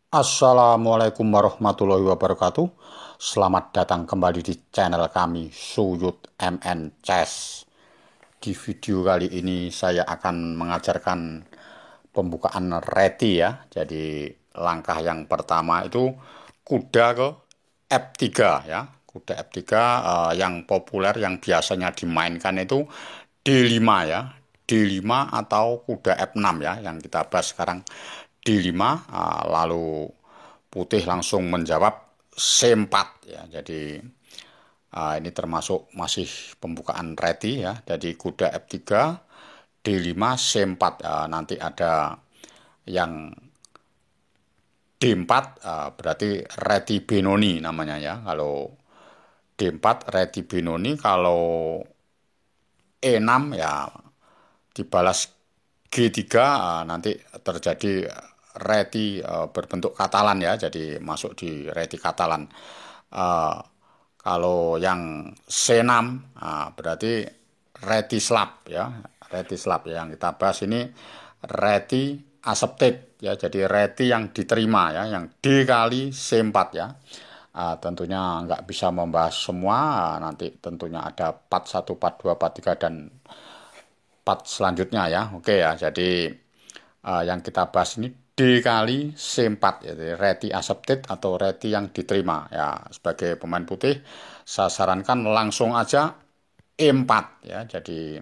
Assalamualaikum warahmatullahi wabarakatuh. Selamat datang kembali di channel kami Suyut MN Chess. Di video kali ini saya akan mengajarkan pembukaan reti ya. Jadi langkah yang pertama itu kuda ke F3 ya. Kuda F3 yang populer yang biasanya dimainkan itu D5 ya. D5 atau kuda F6 ya yang kita bahas sekarang. D5 lalu putih langsung menjawab C4 ya. Jadi ini termasuk masih pembukaan reti ya. Jadi kuda F3 D5 C4 nanti ada yang D4 berarti reti Benoni namanya ya. Kalau D4 reti Benoni, kalau E6 ya dibalas G3 nanti terjadi reti berbentuk katalan ya, jadi masuk di reti katalan. Kalau yang C6 berarti reti slap ya, reti slap ya. Yang kita bahas ini reti accepted ya, jadi reti yang diterima ya, yang D kali C4 ya. Tentunya nggak bisa membahas semua, nanti tentunya ada part 1, part 2, part 3, dan part selanjutnya ya. Oke ya, jadi yang kita bahas ini D kali C4 ya, reti accepted atau reti yang diterima ya. Sebagai pemain putih saya sarankan langsung aja E4 ya. Jadi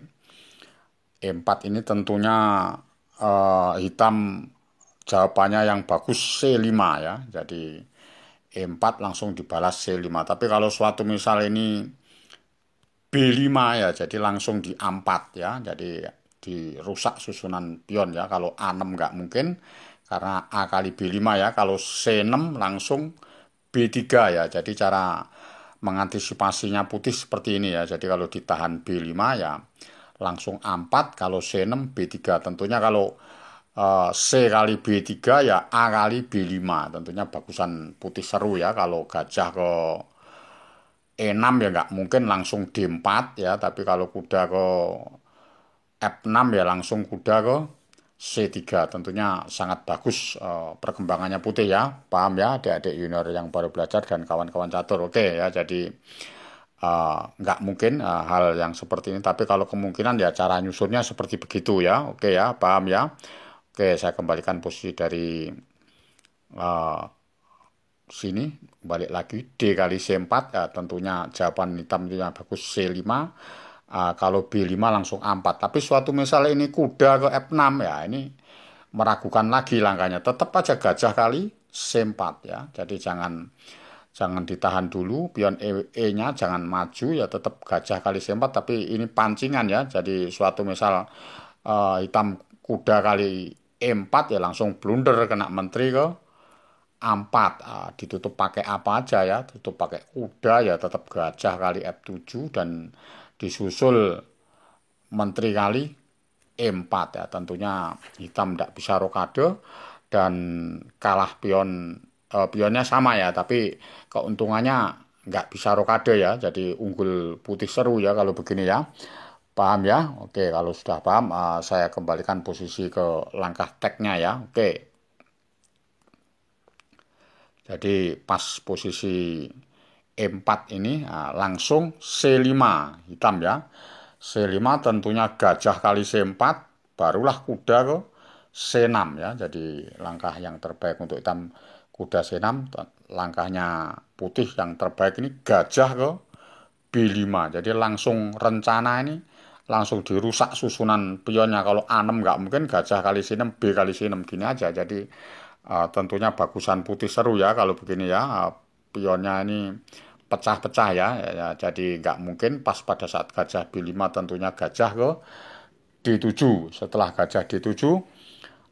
E4 ini tentunya hitam jawabannya yang bagus C5 ya. Jadi E4 langsung dibalas C5. Tapi kalau suatu misal ini B5 ya, jadi langsung di A4 ya. Jadi dirusak susunan pion ya. Kalau A6 nggak mungkin karena A kali B5 ya. Kalau C6 langsung B3 ya. Jadi cara mengantisipasinya putih seperti ini ya. Jadi kalau ditahan B5 ya langsung A4, kalau C6 B3. Tentunya kalau C kali B3 ya A kali B5. Tentunya bagusan putih seru ya. Kalau gajah ke E6 ya nggak mungkin langsung D4 ya. Tapi kalau kuda ke F6 ya langsung kuda ke C3. Tentunya sangat bagus perkembangannya putih ya. Paham ya adik-adik junior yang baru belajar dan kawan-kawan catur. Oke ya, jadi nggak mungkin hal yang seperti ini. Tapi kalau kemungkinan ya cara nyusunnya seperti begitu ya. Oke ya, paham ya. Oke, saya kembalikan posisi dari uh, sini. Balik lagi D kali C4 ya, tentunya jawaban hitam itu yang bagus C5. Kalau B5 langsung A4. Tapi suatu misalnya ini kuda ke F6 ya, ini meragukan lagi langkahnya. Tetap aja gajah kali C4 ya. Jadi jangan ditahan dulu pion E-nya, jangan maju ya, tetap gajah kali C4. Tapi ini pancingan ya. Jadi suatu misal hitam kuda kali E4 ya langsung blunder kena menteri ke A4. Ditutup pakai apa aja ya, tutup pakai kuda ya tetap gajah kali F7 dan disusul menteri kali E4 ya. Tentunya hitam tidak bisa rokade dan kalah pionnya sama ya, tapi keuntungannya nggak bisa rokade ya. Jadi unggul putih seru ya kalau begini ya. Paham ya? Oke, kalau sudah paham, saya kembalikan posisi ke langkah tagnya ya. Oke, jadi pas posisi E4 ini langsung C5 hitam ya. C5 tentunya gajah kali C4, barulah kuda ke C6 ya. Jadi langkah yang terbaik untuk hitam kuda C6, langkahnya putih yang terbaik ini gajah ke B5. Jadi langsung rencana ini langsung dirusak susunan pionnya. Kalau A6 nggak mungkin, gajah kali C6, B kali C6 gini aja. Jadi tentunya bagusan putih seru ya kalau begini ya. Pionnya ini pecah-pecah ya. Jadi nggak mungkin pas pada saat gajah B5 tentunya gajah ke D7. Setelah gajah D7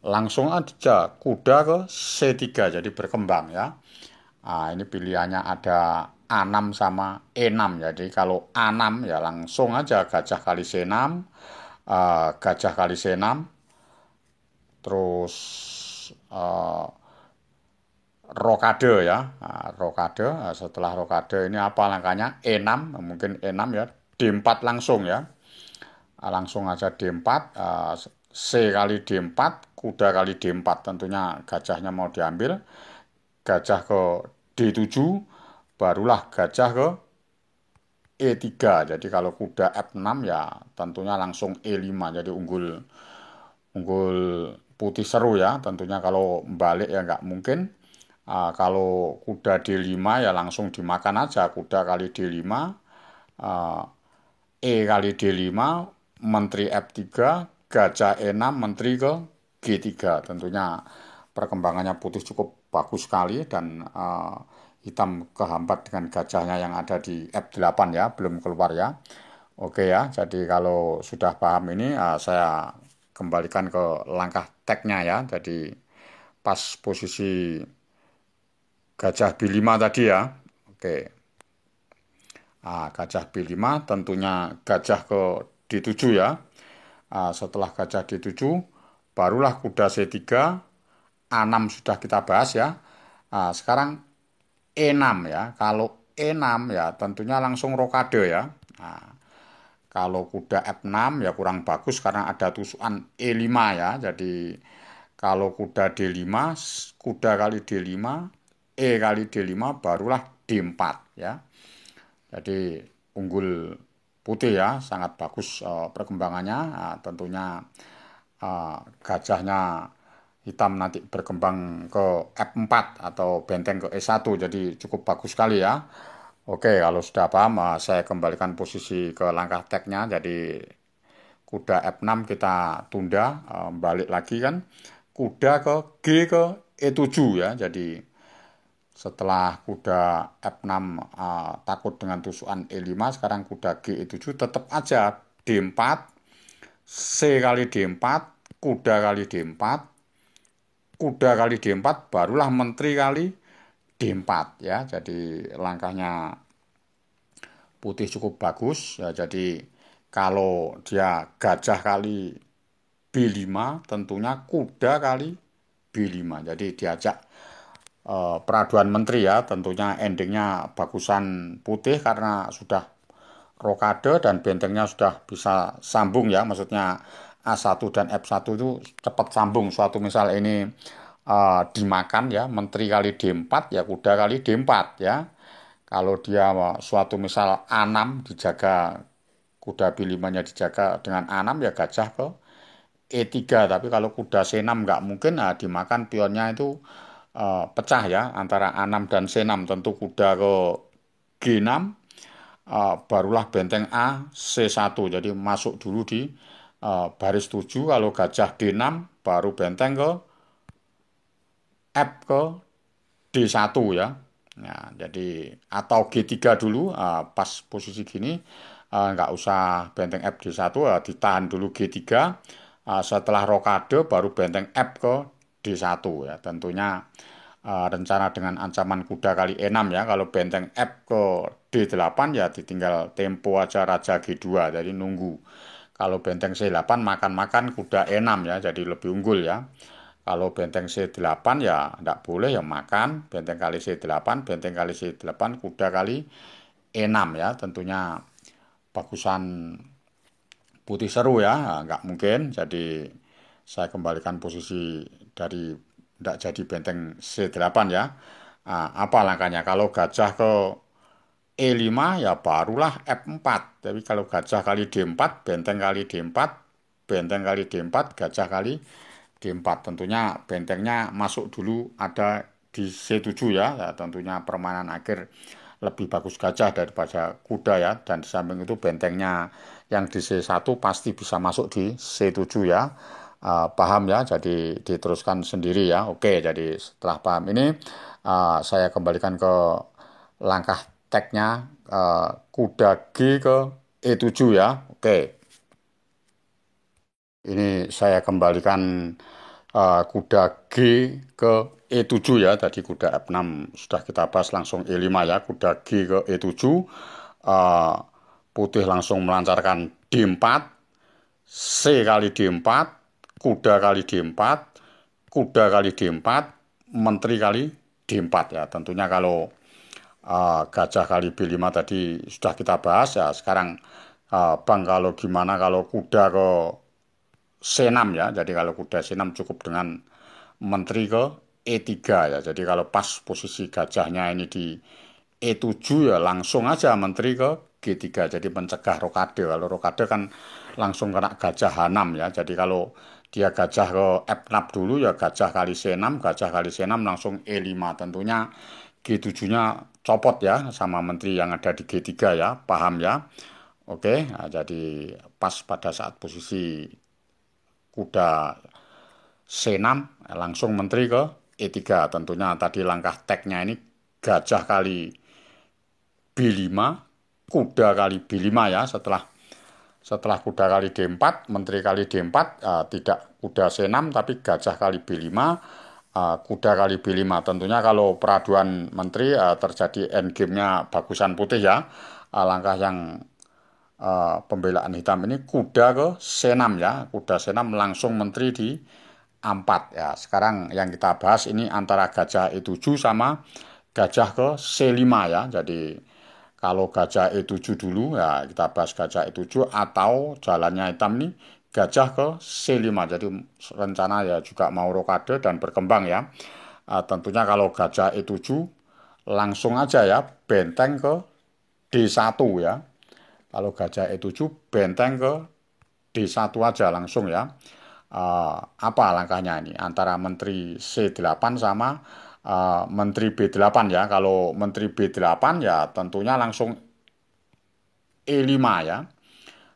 langsung aja kuda ke C3. Jadi berkembang ya. Ini pilihannya ada A6 sama E6. Jadi kalau A6 ya langsung aja gajah kali C6, gajah kali C6, terus uh, rokade ya. Rokade, setelah rokade ini apa langkahnya? E6, mungkin E6 ya. D4 langsung ya. Langsung aja D4, C kali D4, kuda kali D4. Tentunya gajahnya mau diambil. gajah ke D7, barulah gajah ke E3. Jadi kalau kuda F6 ya tentunya langsung E5. Jadi unggul unggul putih seru ya. Tentunya kalau balik ya nggak mungkin. Kalau kuda D5 ya langsung dimakan aja. Kuda kali D5, uh, E kali D5, menteri F3, gajah E6, menteri ke G3. Tentunya perkembangannya putih cukup bagus sekali dan hitam kehambat dengan gajahnya yang ada di F8 ya, belum keluar ya. Oke ya, jadi kalau sudah paham ini saya kembalikan ke langkah teknya ya. Jadi pas posisi gajah B5 tadi ya. Oke. Gajah B5 tentunya gajah ke D7 ya. Setelah gajah D7 barulah kuda C3, A6 sudah kita bahas ya. Sekarang E6 ya. Kalau E6 ya tentunya langsung rokade ya. Nah, kalau kuda F6 ya kurang bagus karena ada tusukan E5 ya. Jadi kalau kuda D5, kuda kali D5, E kali D5 barulah D4 ya. Jadi unggul putih ya, sangat bagus perkembangannya. Tentunya gajahnya hitam nanti berkembang ke F4 atau benteng ke E1, jadi cukup bagus sekali ya. Oke, kalau sudah paham, saya kembalikan posisi ke langkah teknya. Jadi kuda F6 kita tunda, balik lagi kan. Kuda ke G ke E7 ya. Jadi setelah kuda F6 takut dengan tusukan E5, sekarang kuda G E7 tetap aja D4, C kali D4, kuda kali D4, kuda kali D4, barulah menteri kali D4 ya. Jadi langkahnya putih cukup bagus ya. Jadi kalau dia gajah kali B5, tentunya kuda kali B5. Jadi diajak peraduan menteri ya. Tentunya endingnya bagusan putih karena sudah rokade dan bentengnya sudah bisa sambung ya. Maksudnya A1 dan F1 itu cepat sambung. Suatu misal ini dimakan ya, menteri kali D4 ya kuda kali D4 ya. Kalau dia suatu misal A6 dijaga, kuda B5-nya dijaga dengan A6 ya gajah ke E3. Tapi kalau kuda C6 nggak mungkin, dimakan pionnya itu pecah ya antara A6 dan C6. Tentu kuda ke G6, barulah benteng A C1. Jadi masuk dulu di baris 7. Kalau gajah D6 baru benteng ke F ke D1 ya. Nah, jadi atau G3 dulu, pas posisi gini nggak usah benteng F D1, ditahan dulu G3. Setelah rokade baru benteng F ke D1 ya. Tentunya rencana dengan ancaman kuda kali E6 ya. Kalau benteng F ke D8 ya ditinggal tempo aja raja G2. Jadi nunggu. Kalau benteng C8 makan-makan kuda E6 ya. Jadi lebih unggul ya. Kalau benteng C8 ya tidak boleh ya makan. Benteng kali C8, benteng kali C8, kuda kali E6 ya. Tentunya bagusan putih seru ya. Nggak mungkin. Jadi saya kembalikan posisi dari tidak jadi benteng C8 ya. Apa langkahnya? Kalau gajah ke E5 ya barulah F4. Tapi kalau gajah kali D4, benteng kali D4, benteng kali D4, gajah kali D4. Tentunya bentengnya masuk dulu ada di C7 ya. Tentunya permainan akhir lebih bagus gajah daripada kuda ya. Dan di samping itu bentengnya yang di C1 pasti bisa masuk di C7 ya. Paham ya, jadi diteruskan sendiri ya. Oke, jadi setelah paham ini saya kembalikan ke langkah teknya, kuda G ke E7 ya. Oke, ini saya kembalikan kuda G ke E7 ya. Tadi kuda F6 sudah kita bahas, langsung E5 ya. Kuda G ke E7, putih langsung melancarkan D4, C kali D4, kuda kali D4, kuda kali D4, menteri kali D4 ya. Tentunya kalau gajah kali B5 tadi sudah kita bahas ya. Sekarang Bang, kalau gimana kalau kuda ke C6 ya. Jadi kalau kuda C6 cukup dengan menteri ke E3 ya. Jadi kalau pas posisi gajahnya ini di E7 ya langsung aja menteri ke G3. Jadi mencegah rokade. Kalau rokade kan langsung kena gajah H6 ya. Jadi kalau dia gajah ke F6 dulu ya gajah kali C6, gajah kali C6 langsung E5. Tentunya G7-nya copot ya sama menteri yang ada di G3 ya. Paham ya? Oke, nah, jadi pas pada saat posisi kuda C6 langsung menteri ke E3. Tentunya tadi langkah teknya ini gajah kali B5, kuda kali B5 ya. Setelah kuda kali D4, menteri kali D4, tidak kuda C6 tapi gajah kali B5, kuda kali B5. Tentunya kalau peraduan menteri terjadi endgame-nya bagusan putih ya. Langkah yang pembelaan hitam ini kuda ke C6 ya. Kuda C6 langsung menteri di A4 ya. Sekarang yang kita bahas ini antara gajah E7 sama gajah ke C5 ya. Jadi kalau gajah E7 dulu ya kita bahas gajah E7 atau jalannya hitam nih gajah ke C5. Jadi rencana ya juga mau rokade dan berkembang ya. Tentunya kalau gajah E7 langsung aja ya benteng ke D1 ya. Kalau gajah E7 benteng ke D1 aja langsung ya. Apa langkahnya ini? Antara menteri C8 sama menteri B8 ya. Kalau menteri B8 ya tentunya langsung E5 ya.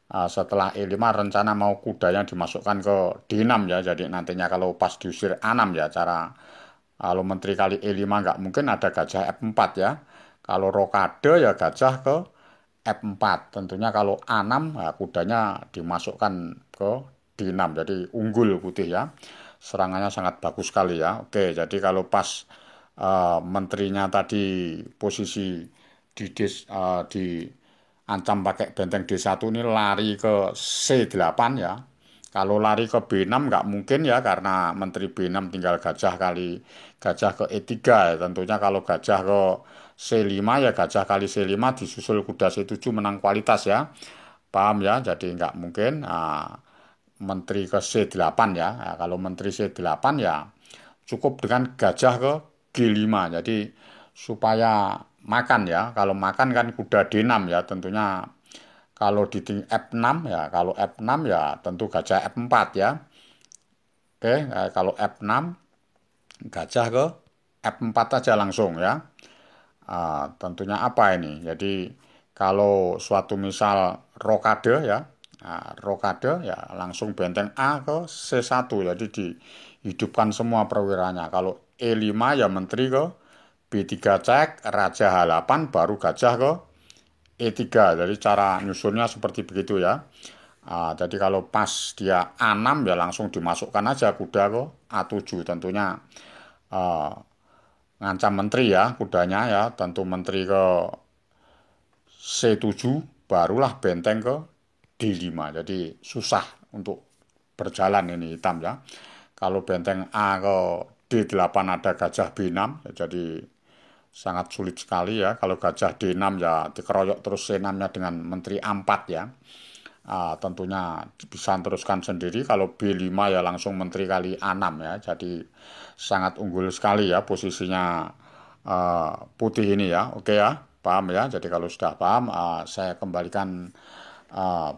Setelah E5 rencana mau kudanya dimasukkan ke D6 ya. Jadi nantinya kalau pas diusir A6 ya cara kalau menteri kali E5 nggak mungkin ada gajah F4 ya. Kalau rokade ya gajah ke F4. Tentunya kalau A6 ya kudanya dimasukkan ke D6. Jadi unggul putih ya. Serangannya sangat bagus sekali ya. Oke, jadi kalau pas menterinya tadi posisi di ancam pakai benteng D1 ini lari ke C8 ya. Kalau lari ke B6 nggak mungkin ya karena menteri B6 tinggal gajah ke E3 ya. Tentunya kalau gajah ke C5 ya gajah kali C5 disusul kuda C7 menang kualitas ya. Paham ya? Jadi nggak mungkin menteri ke C8 ya. Nah, kalau menteri C8 ya cukup dengan gajah ke G5. Jadi supaya makan ya. Kalau makan kan kuda D6 ya tentunya kalau di F6 ya, kalau F6 ya tentu gajah F4 ya. Oke, kalau F6 gajah ke F4 aja langsung ya. Tentunya apa ini? Jadi kalau suatu misal rokade ya, rokade ya langsung benteng A ke C1. Jadi dihidupkan semua perwiranya. Kalau E5 ya menteri ke B3 cek, Raja H8 baru gajah ke E3. Jadi cara nyusunnya seperti begitu ya. Jadi kalau pas dia A6 ya langsung dimasukkan aja kuda ke A7. Tentunya ngancam menteri ya kudanya ya. Tentu menteri ke C7 barulah benteng ke D5. Jadi susah untuk berjalan ini hitam ya. Kalau benteng A ke D8 ada gajah B6 ya jadi sangat sulit sekali ya. Kalau gajah D6 ya dikeroyok terus C6-nya dengan menteri A4 ya. Tentunya bisa teruskan sendiri. Kalau B5 ya langsung menteri kali A6 ya. Jadi sangat unggul sekali ya posisinya putih ini ya. Oke ya, paham ya. Jadi kalau sudah paham, saya kembalikan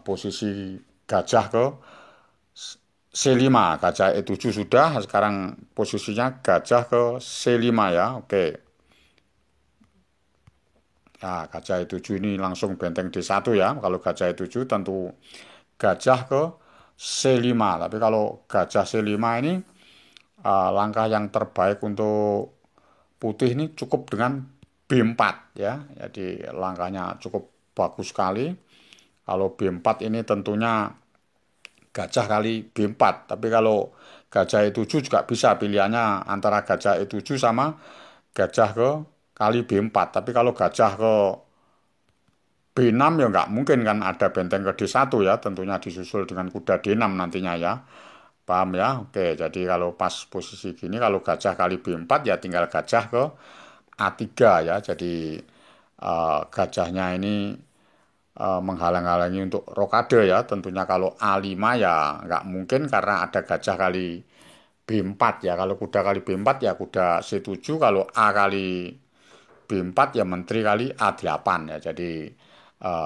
posisi gajah ke C5. Gajah E7 sudah. Sekarang posisinya gajah ke C5 ya. Oke. Nah, gajah E7 ini langsung benteng D1 ya. Kalau gajah E7 tentu gajah ke C5. Tapi kalau gajah C5 ini langkah yang terbaik untuk putih ini cukup dengan B4 ya. Jadi langkahnya cukup bagus sekali. Kalau B4 ini tentunya gajah kali B4. Tapi kalau gajah E7 juga bisa pilihannya antara gajah E7 sama gajah ke kali B4. Tapi kalau gajah ke B6 ya nggak mungkin kan ada benteng ke D1 ya. Tentunya disusul dengan kuda D6 nantinya ya. Paham ya? Oke, jadi kalau pas posisi gini kalau gajah kali B4 ya tinggal gajah ke A3 ya. Jadi gajahnya ini menghalang-halangi untuk rokade ya. Tentunya kalau A5 ya nggak mungkin karena ada gajah kali B4 ya. Kalau kuda kali B4 ya kuda C7, kalau A kali B4 ya menteri kali A8 ya. Jadi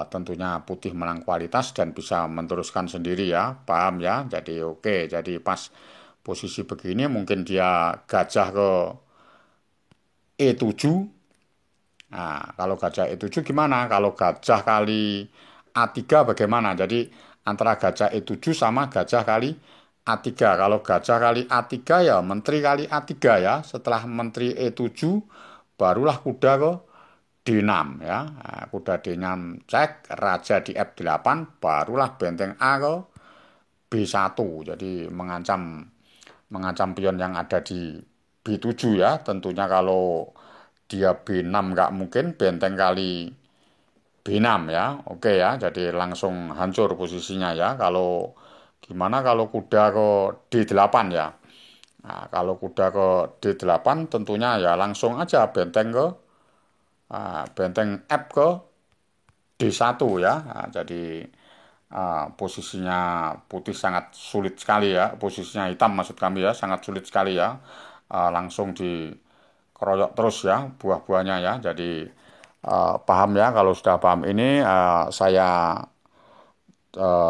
tentunya putih menang kualitas dan bisa meneruskan sendiri ya. Paham ya? Jadi oke. Jadi pas posisi begini mungkin dia gajah ke E7. Nah, kalau gajah E7 gimana? Kalau gajah kali A3 bagaimana? Jadi antara gajah E7 sama gajah kali A3. Kalau gajah kali A3 ya menteri kali A3 ya. Setelah menteri E7 barulah kuda ke D6 ya. Nah, kuda D6 cek, raja di F8, barulah benteng A ke B1. Jadi mengancam mengancam pion yang ada di B7 ya. Tentunya kalau dia B6 nggak mungkin, benteng kali B6 ya. Oke ya, jadi langsung hancur posisinya ya. Kalau gimana kalau kuda ke D8 ya. Nah, kalau kuda ke D8 tentunya ya langsung aja benteng F ke D1 ya. Nah, jadi posisinya putih sangat sulit sekali ya. Posisinya hitam maksud kami ya, sangat sulit sekali ya. Langsung dikeroyok terus ya buah-buahnya ya. Jadi paham ya, kalau sudah paham ini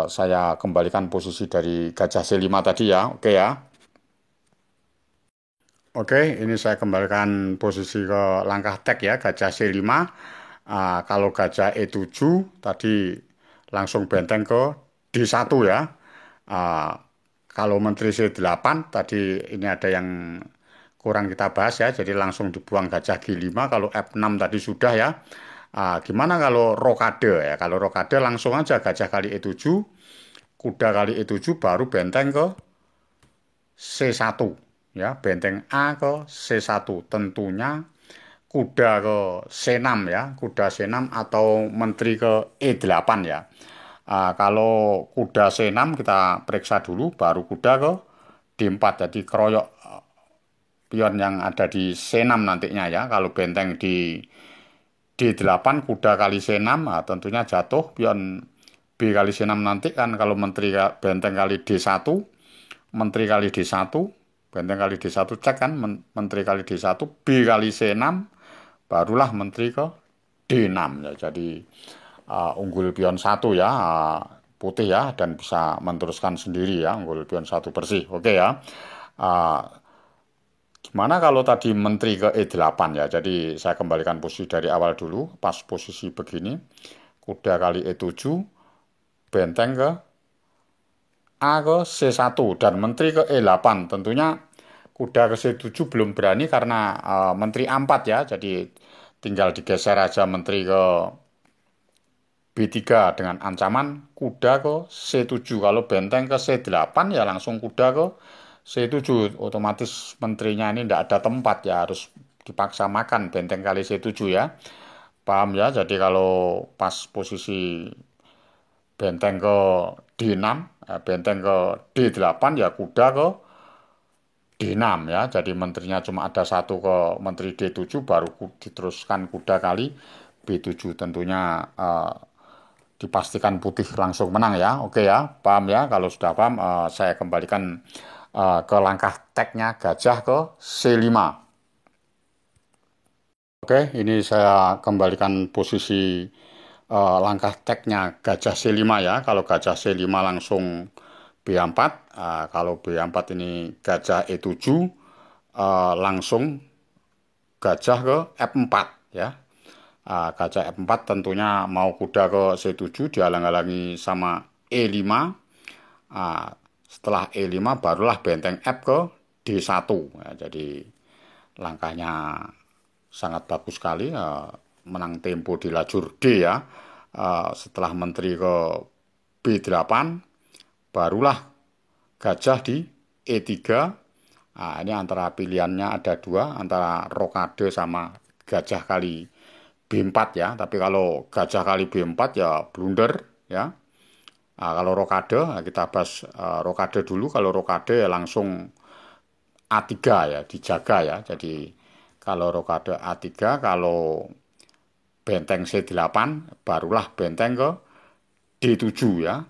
saya kembalikan posisi dari gajah C5 tadi ya. Oke ya. Oke, ini saya kembalikan posisi ke langkah tek ya, gajah C5. Kalau gajah E7 tadi langsung benteng ke D1 ya. Ah, Kalau menteri C8 tadi ini ada yang kurang kita bahas ya, jadi langsung dibuang gajah G5. Kalau F6 tadi sudah ya. Gimana kalau rokade ya? Kalau rokade langsung aja gajah kali E7, kuda kali E7 baru benteng ke C1 ya, benteng A ke C1. Tentunya kuda ke C6 ya, kuda C6 atau menteri ke E8 ya. Kalau kuda C6 kita periksa dulu, baru kuda ke D4. Jadi keroyok pion yang ada di C6 nantinya ya. Kalau benteng di D8 kuda kali C6, tentunya jatuh pion B kali C6 nanti kan. Kalau menteri benteng kali D1, menteri kali D1, benteng kali D1 cek kan, menteri kali D1, B kali C6, barulah menteri ke D6 ya. Jadi unggul pion 1 ya, putih ya, dan bisa meneruskan sendiri ya, unggul pion 1 bersih. Oke ya. Uh, Gimana kalau tadi menteri ke E8 ya. Jadi saya kembalikan posisi dari awal dulu, pas posisi begini, kuda kali E7, benteng ke A ke C1 dan menteri ke E8. Tentunya kuda ke C7 belum berani karena menteri A4 ya. Jadi tinggal digeser aja menteri ke B3 dengan ancaman kuda ke C7. Kalau benteng ke C8 ya langsung kuda ke C7. Otomatis menterinya ini tidak ada tempat ya, harus dipaksa makan benteng kali C7 ya. Paham ya? Jadi kalau pas posisi benteng ke D6, benteng ke D8 ya kuda ke D6 ya. Jadi menterinya cuma ada satu ke menteri D7, baru diteruskan kuda kali B7. Tentunya dipastikan putih langsung menang ya. Oke ya, paham ya. Kalau sudah paham, saya kembalikan ke langkah teknya gajah ke C5. Oke, ini saya kembalikan posisi langkah teknya gajah C5 ya. Kalau gajah C5 langsung B4, kalau B4 ini gajah E7, langsung gajah ke F4 ya. Gajah F4 tentunya mau kuda ke C7 dihalang-halangi sama E5. Setelah E5 barulah benteng F ke D1 ya. Jadi langkahnya sangat bagus sekali, menang tempo di lajur D ya. Setelah menteri ke B8 barulah gajah di E3. Ini antara pilihannya ada dua, antara rokade sama gajah kali B4 ya. Tapi kalau gajah kali B4 ya blunder ya. Kalau rokade kita bahas rokade dulu. Kalau rokade ya langsung A3 ya, dijaga ya. Jadi kalau rokade A3, kalau benteng C8 barulah benteng ke D7 ya.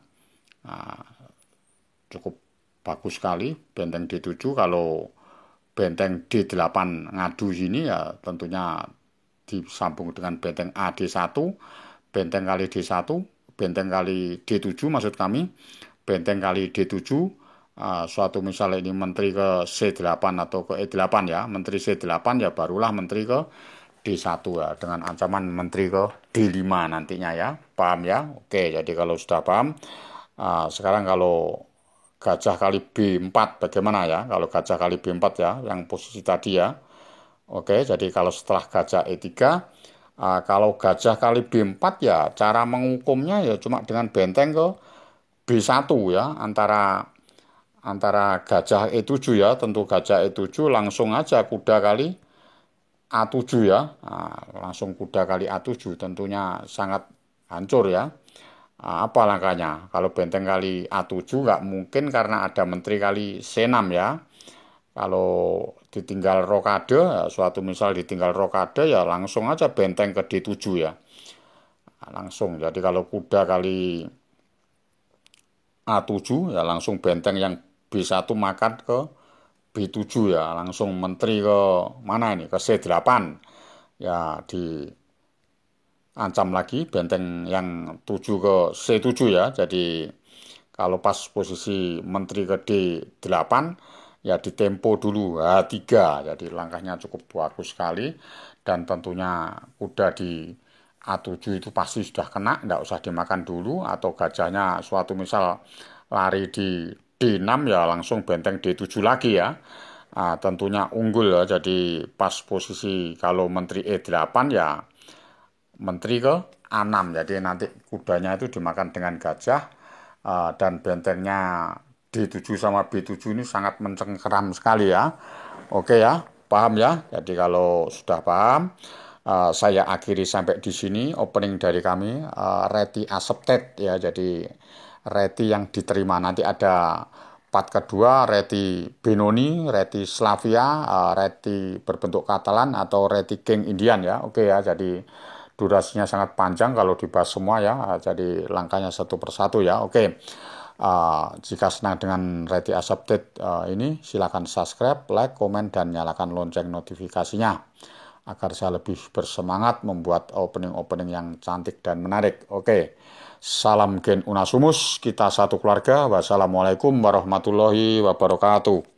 Cukup bagus sekali benteng D7. Kalau benteng D8 ngadu sini ya tentunya disambung dengan benteng AD1, benteng kali D1, benteng kali D7 maksud kami, benteng kali D7, suatu misal ini menteri ke C8 atau ke E8 ya, menteri C8 ya barulah menteri ke D1 ya, dengan ancaman menteri ke D5 nantinya ya, paham ya? Oke, jadi kalau sudah paham, sekarang kalau gajah kali B4 bagaimana ya? Kalau gajah kali B4 ya, yang posisi tadi ya. Oke, jadi kalau setelah gajah E3, kalau gajah kali B4 ya, cara menghukumnya ya cuma dengan benteng ke B1 ya, antara gajah E7 ya, tentu gajah E7 langsung aja kuda kali A7 ya, langsung kuda kali A7 tentunya sangat hancur ya. Apa langkahnya? Kalau benteng kali A7 nggak mungkin karena ada menteri kali C6 ya. Kalau ditinggal rokade, ya, suatu misal ditinggal rokade ya langsung aja benteng ke D7 ya. Langsung, jadi kalau kuda kali A7 ya langsung benteng yang B1 makan ke B7 ya, langsung menteri ke mana ini, ke C8 ya, diancam lagi benteng yang 7 ke C7 ya. Jadi kalau pas posisi menteri ke D8 ya ditempo dulu H3, jadi langkahnya cukup bagus sekali, dan tentunya kuda di A7 itu pasti sudah kena, tidak usah dimakan dulu, atau gajahnya suatu misal lari di D6 ya langsung benteng D7 lagi ya. Tentunya unggul ya, jadi pas posisi kalau menteri E8 ya menteri ke A6, jadi nanti kudanya itu dimakan dengan gajah, dan bentengnya D7 sama B7 ini sangat mencengkeram sekali ya. Oke ya, paham ya? Jadi kalau sudah paham, saya akhiri sampai di sini opening dari kami, ready accepted ya. Jadi ready yang diterima. Nanti ada part kedua, ready Benoni, ready Slavia, ready berbentuk Katalan atau ready King Indian ya. Oke ya, jadi durasinya sangat panjang kalau dibahas semua ya. Jadi langkahnya satu persatu ya. Oke. Jika senang dengan Ready Accepted ini, silakan subscribe, like, komen, dan nyalakan lonceng notifikasinya agar saya lebih bersemangat membuat opening-opening yang cantik dan menarik. Oke, salam Gen Unasumus, kita satu keluarga. Wassalamualaikum warahmatullahi wabarakatuh.